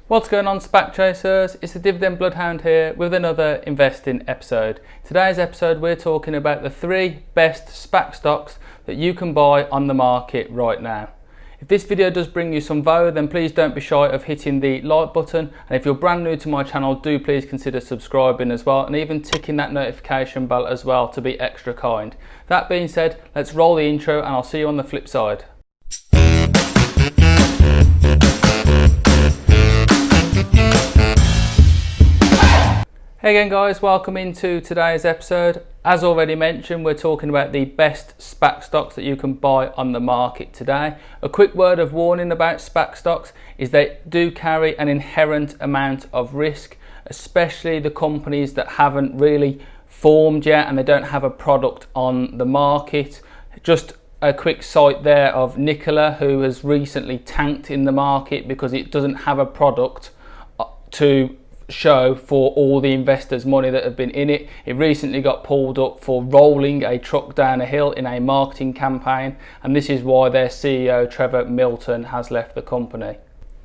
What's going on, SPAC chasers? It's the Dividend Bloodhound here with another investing episode. Today's episode we're talking about the 3 best SPAC stocks that you can buy on the market right now. If this video does bring you some value, then please don't be shy of hitting the like button, and if you're brand new to my channel, do please consider subscribing as well, and even ticking that notification bell as well to be extra kind. That being said, let's roll the intro and I'll see you on the flip side. Hey again guys, welcome into today's episode. As already mentioned, we're talking about the best SPAC stocks that you can buy on the market today. A quick word of warning about SPAC stocks is they do carry an inherent amount of risk, especially the companies that haven't really formed yet and they don't have a product on the market. Just a quick sight there of Nikola, who has recently tanked in the market because it doesn't have a product to show for all the investors' money that have been in it. It recently got pulled up for rolling a truck down a hill in a marketing campaign, and this is why their CEO Trevor Milton has left the company.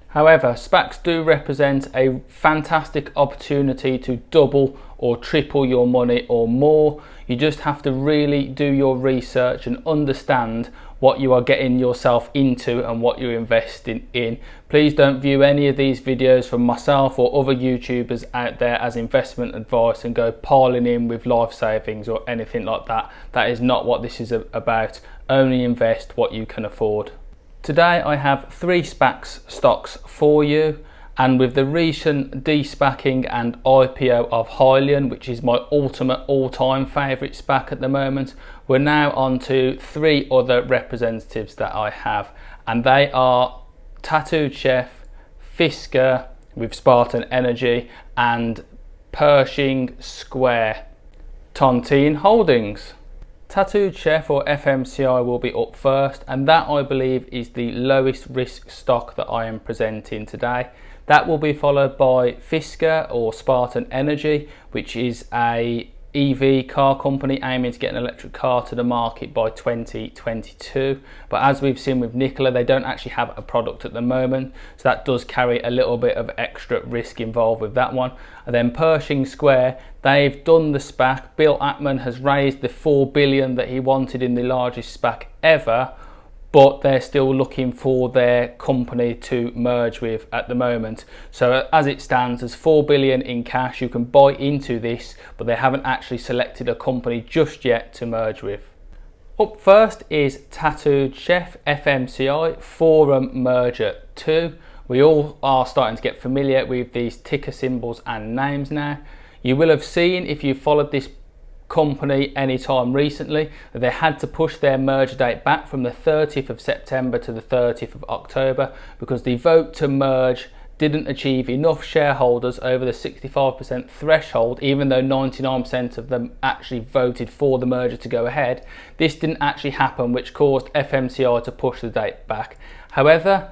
However, SPACs do represent a fantastic opportunity to double or triple your money or more. You just have to really do your research and understand what you are getting yourself into and what you're investing in. Please don't view any of these videos from myself or other YouTubers out there as investment advice and go piling in with life savings or anything like that. That is not what this is about. Only invest what you can afford. Today I have 3 SPAC stocks for you, and with the recent de-SPACing and IPO of Hyliion, which is my ultimate all-time favourite SPAC at the moment, we're now on to 3 other representatives that I have, and they are Tattooed Chef, Fisker with Spartan Energy, and Pershing Square Tontine Holdings. Tattooed Chef or FMCI will be up first, and that I believe is the lowest risk stock that I am presenting today. That will be followed by Fisker or Spartan Energy, which is a EV car company aiming to get an electric car to the market by 2022. But as we've seen with Nikola, they don't actually have a product at the moment, so that does carry a little bit of extra risk involved with that one. And then Pershing Square, they've done the SPAC. Bill Ackman has raised the $4 billion that he wanted in the largest SPAC ever, but they're still looking for their company to merge with at the moment. So as it stands, there's $4 billion in cash. You can buy into this, but they haven't actually selected a company just yet to merge with. Up first is Tattooed Chef, FMCI, Forum Merger 2. We all are starting to get familiar with these ticker symbols and names now. You will have seen, if you followed this company anytime recently, that they had to push their merger date back from the 30th of September to the 30th of October because the vote to merge didn't achieve enough shareholders over the 65% threshold, even though 99% of them actually voted for the merger to go ahead. This didn't actually happen, which caused FMCI to push the date back. However,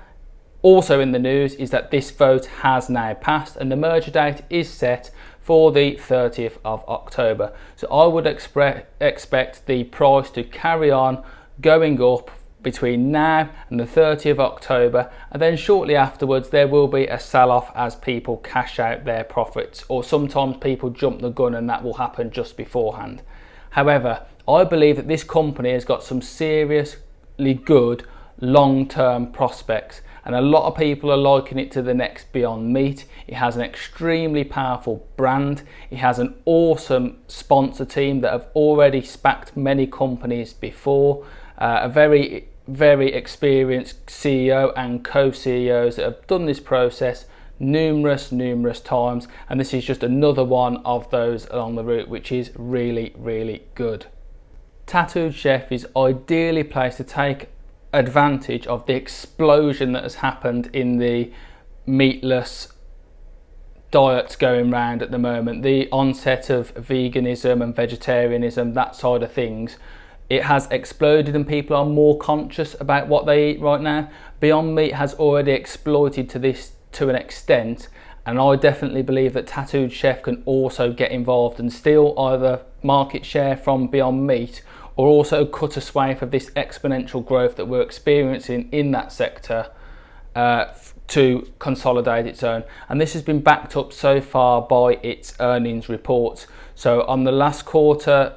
also in the news is that this vote has now passed and the merger date is set for the 30th of October. So I would expect the price to carry on going up between now and the 30th of October, and then shortly afterwards there will be a sell-off as people cash out their profits, or sometimes people jump the gun and that will happen just beforehand. However, I believe that this company has got some seriously good long-term prospects, and a lot of people are likening it to the next Beyond Meat. It has an extremely powerful brand. It has an awesome sponsor team that have already SPAC'd many companies before. A very experienced CEO and co-CEOs that have done this process numerous times, and this is just another one of those along the route, which is really good. Tattooed Chef is ideally placed to take advantage of the explosion that has happened in the meatless diets going round at the moment, the onset of veganism and vegetarianism, that side of things. It has exploded and people are more conscious about what they eat right now. Beyond Meat has already exploited to this to an extent, and I definitely believe that Tattooed Chef can also get involved and steal either market share from Beyond Meat or also cut a swathe of this exponential growth that we're experiencing in that sector to consolidate its own, and this has been backed up so far by its earnings reports. So on the last quarter,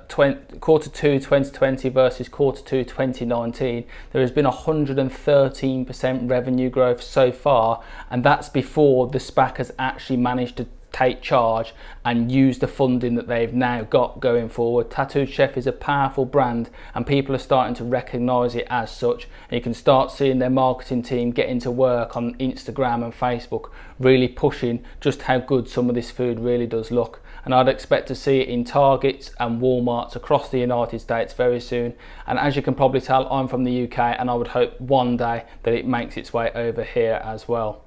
quarter 2 2020 versus quarter 2 2019, there has been 113% revenue growth so far, and that's before the SPAC has actually managed to take charge and use the funding that they've now got going forward. Tattooed Chef is a powerful brand, and people are starting to recognise it as such, and you can start seeing their marketing team getting to work on Instagram and Facebook, really pushing just how good some of this food really does look. And I'd expect to see it in Targets and Walmarts across the United States very soon. And as you can probably tell, I'm from the UK, and I would hope one day that it makes its way over here as well.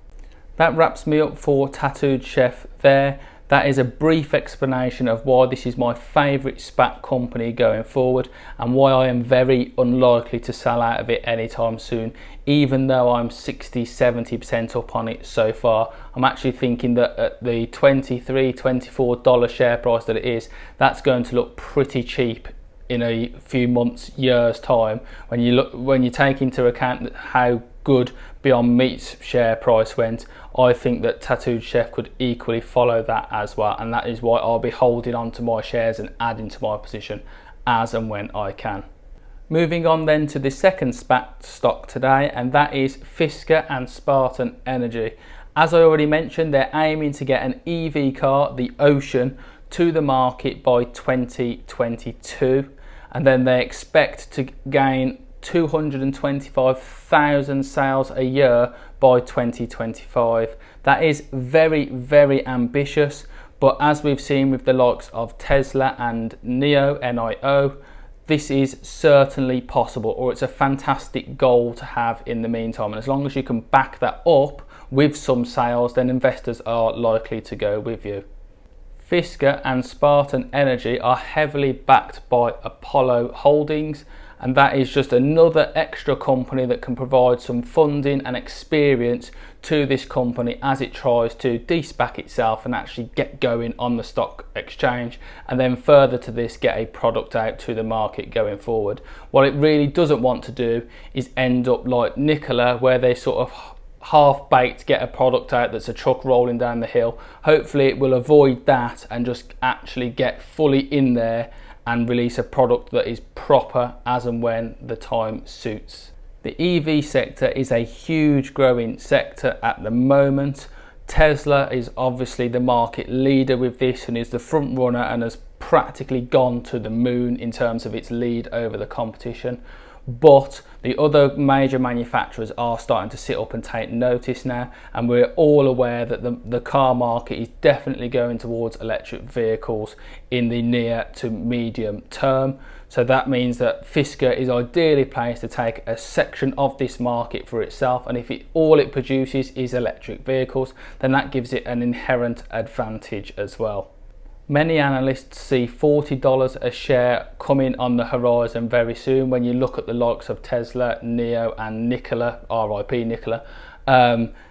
That wraps me up for Tattooed Chef there. That is a brief explanation of why this is my favourite SPAC company going forward, and why I am very unlikely to sell out of it anytime soon, even though I'm 60-70% up on it so far. I'm actually thinking that at the $23-24 share price that it is, that's going to look pretty cheap in a few months, years time, when you take into account how good Beyond Meat's share price went. I think that Tattooed Chef could equally follow that as well, and that is why I'll be holding on to my shares and adding to my position as and when I can. Moving on then to the second SPAC stock today, and that is Fisker and Spartan Energy. As I already mentioned, they're aiming to get an EV car, the Ocean, to the market by 2022, and then they expect to gain 225,000 sales a year by 2025. That is very, very ambitious, but as we've seen with the likes of Tesla and NIO, this is certainly possible, or it's a fantastic goal to have in the meantime. And as long as you can back that up with some sales, then investors are likely to go with you. Fisker and Spartan Energy are heavily backed by Apollo Holdings, and that is just another extra company that can provide some funding and experience to this company as it tries to de-SPAC itself and actually get going on the stock exchange, and then further to this, get a product out to the market going forward. What it really doesn't want to do is end up like Nikola, where they sort of half-baked get a product out that's a truck rolling down the hill. Hopefully it will avoid that and just actually get fully in there and release a product that is proper as and when the time suits. The EV sector is a huge growing sector at the moment. Tesla is obviously the market leader with this and is the front runner and has practically gone to the moon in terms of its lead over the competition. But the other major manufacturers are starting to sit up and take notice now, and we're all aware that the car market is definitely going towards electric vehicles in the near to medium term. So that means that Fisker is ideally placed to take a section of this market for itself, and if all it produces is electric vehicles, then that gives it an inherent advantage as well. Many analysts see $40 a share coming on the horizon very soon when you look at the likes of Tesla, NIO and Nikola, RIP Nikola.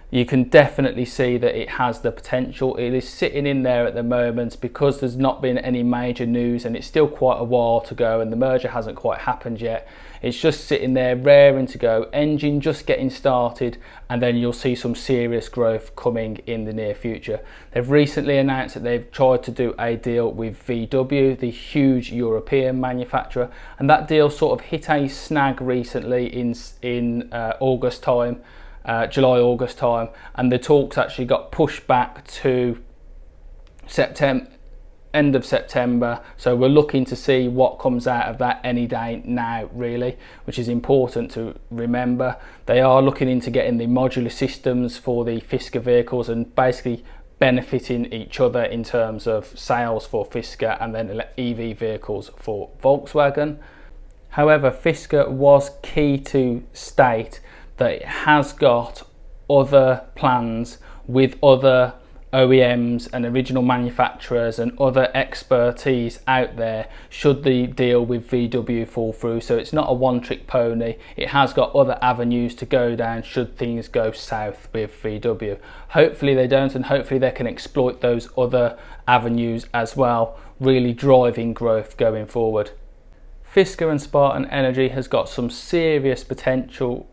You can definitely see that it has the potential. It is sitting in there at the moment because there's not been any major news, and it's still quite a while to go, and the merger hasn't quite happened yet. It's just sitting there raring to go, engine just getting started, and then you'll see some serious growth coming in the near future. They've recently announced that they've tried to do a deal with VW, the huge European manufacturer, and that deal sort of hit a snag recently in August time. July, August time, and the talks actually got pushed back to end of September. So we're looking to see what comes out of that any day now, really, which is important to remember. They are looking into getting the modular systems for the Fisker vehicles and basically benefiting each other in terms of sales for Fisker and then EV vehicles for Volkswagen. However, Fisker was key to state that it has got other plans with other OEMs and original manufacturers and other expertise out there should the deal with VW fall through. So it's not a one-trick pony. It has got other avenues to go down should things go south with VW. Hopefully they don't, and hopefully they can exploit those other avenues as well, really driving growth going forward. Fisker and Spartan Energy has got some serious potential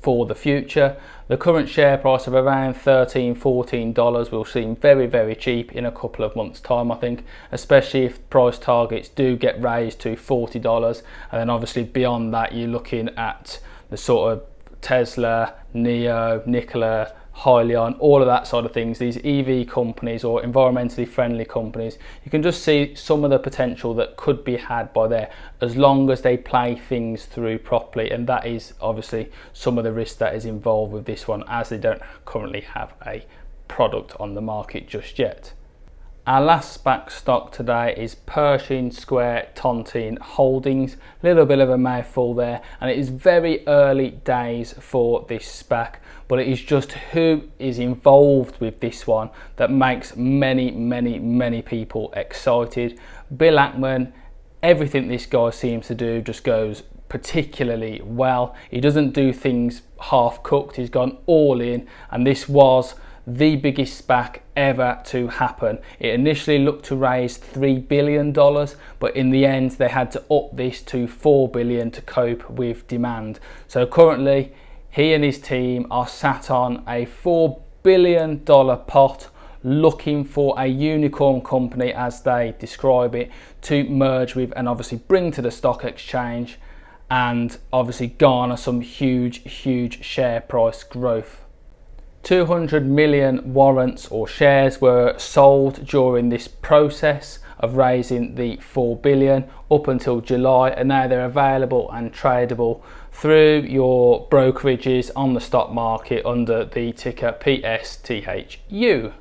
for the future. The current share price of around $13–14 will seem very, very cheap in a couple of months' time, I think, especially if price targets do get raised to $40. And then obviously beyond that, you're looking at the sort of Tesla, NIO, Nikola, Hyliion, all of that sort of things, these EV companies or environmentally friendly companies. You can just see some of the potential that could be had by there as long as they play things through properly, and that is obviously some of the risk that is involved with this one, as they don't currently have a product on the market just yet. Our last SPAC stock today is Pershing Square Tontine Holdings. A little bit of a mouthful there, and it is very early days for this SPAC, but it is just who is involved with this one that makes many people excited. Bill Ackman, everything this guy seems to do just goes particularly well. He doesn't do things half cooked, he's gone all in, and this was the biggest SPAC ever to happen. It initially looked to raise $3 billion, but in the end they had to up this to $4 billion to cope with demand. So currently he and his team are sat on a $4 billion pot looking for a unicorn company, as they describe it, to merge with and obviously bring to the stock exchange and obviously garner some huge share price growth. 200 million warrants or shares were sold during this process of raising the $4 billion up until July, and now they're available and tradable through your brokerages on the stock market under the ticker PSTHU.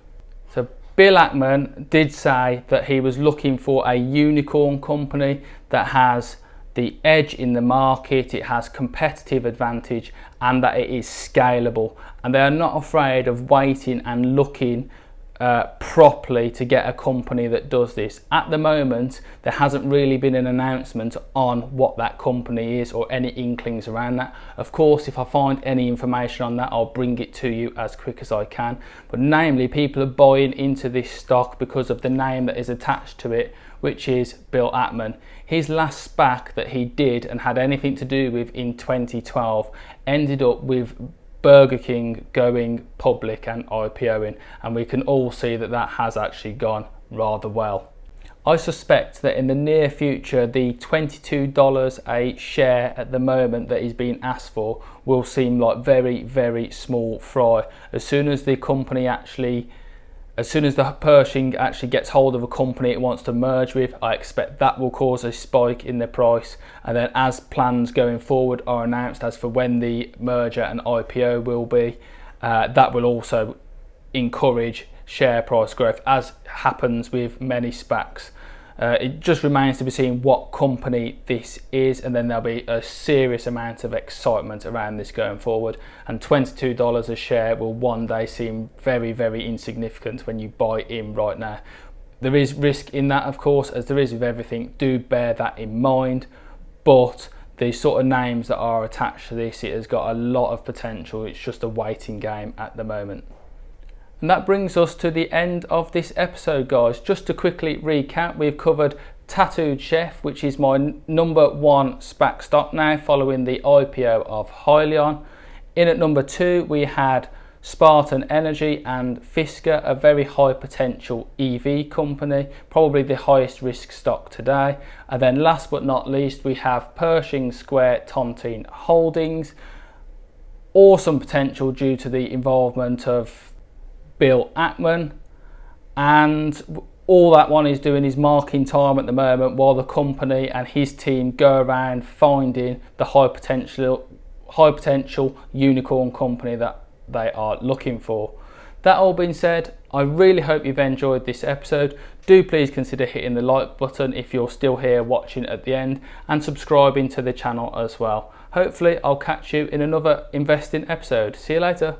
So Bill Ackman did say that he was looking for a unicorn company that has the edge in the market, it has competitive advantage, and that it is scalable, and they are not afraid of waiting and looking properly to get a company that does this. At the moment there hasn't really been an announcement on what that company is or any inklings around that. Of course, if I find any information on that, I'll bring it to you as quick as I can, but namely people are buying into this stock because of the name that is attached to it, which is Bill Ackman. His last SPAC that he did and had anything to do with in 2012 ended up with Burger King going public and IPOing, and we can all see that that has actually gone rather well. I suspect that in the near future the $22 a share at the moment that is being asked for will seem like very small fry. As soon as the Pershing actually gets hold of a company it wants to merge with, I expect that will cause a spike in the price, and then as plans going forward are announced as for when the merger and IPO will be, that will also encourage share price growth, as happens with many SPACs. It just remains to be seen what company this is, and then there'll be a serious amount of excitement around this going forward, and $22 a share will one day seem very insignificant when you buy in right now. There is risk in that, of course, as there is with everything. Do bear that in mind, but the sort of names that are attached to this, it has got a lot of potential. It's just a waiting game at the moment. And that brings us to the end of this episode, guys. Just to quickly recap, we've covered Tattooed Chef, which is my #1 SPAC stock now following the IPO of Hyliion. In at #2 we had Spartan Energy and Fisker, a very high potential EV company, probably the highest risk stock today. And then last but not least we have Pershing Square Tontine Holdings. Awesome potential due to the involvement of Bill Ackman, and all that one is doing is marking time at the moment while the company and his team go around finding the high potential unicorn company that they are looking for. That all being said, I really hope you've enjoyed this episode. Do please consider hitting the like button if you're still here watching at the end, and subscribing to the channel as well. Hopefully I'll catch you in another investing episode. See you later.